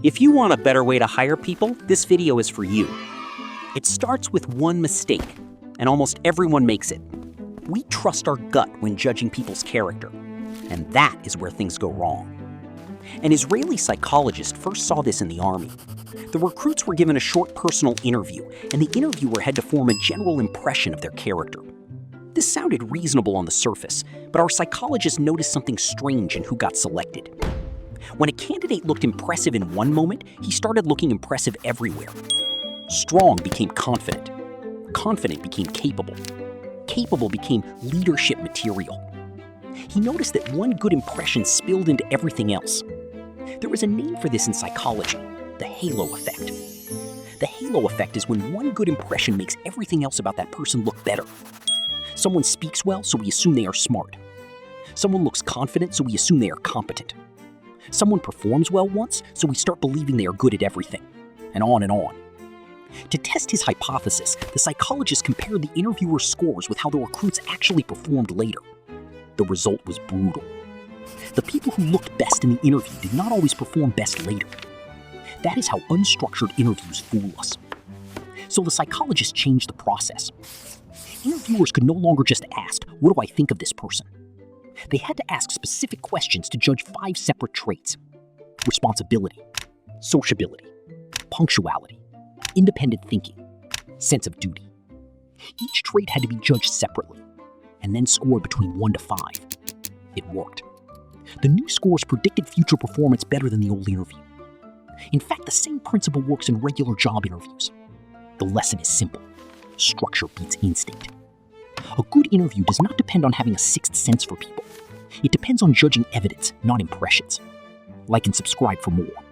If you want a better way to hire people, this video is for you. It starts with one mistake, and almost everyone makes it. We trust our gut when judging people's character, and that is where things go wrong. An Israeli psychologist first saw this in the army. The recruits were given a short personal interview, and the interviewer had to form a general impression of their character. This sounded reasonable on the surface, but our psychologist noticed something strange in who got selected. When a candidate looked impressive in one moment, he started looking impressive everywhere. Strong became confident. Confident became capable. Capable became leadership material. He noticed that one good impression spilled into everything else. There is a name for this in psychology, the halo effect. The halo effect is when one good impression makes everything else about that person look better. Someone speaks well, so we assume they are smart. Someone looks confident, so we assume they are competent. Someone performs well once, so we start believing they are good at everything, and on and on. To test his hypothesis, the psychologist compared the interviewer's scores with how the recruits actually performed later. The result was brutal. The people who looked best in the interview did not always perform best later. That is how unstructured interviews fool us. So the psychologist changed the process. Interviewers could no longer just ask, "What do I think of this person?" They had to ask specific questions to judge 5 separate traits: responsibility, sociability, punctuality, independent thinking, sense of duty. Each trait had to be judged separately, and then scored between 1 to 5. It worked. The new scores predicted future performance better than the old interview. In fact, the same principle works in regular job interviews. The lesson is simple. Structure beats instinct. A good interview does not depend on having a sixth sense for people. It depends on judging evidence, not impressions. Like and subscribe for more.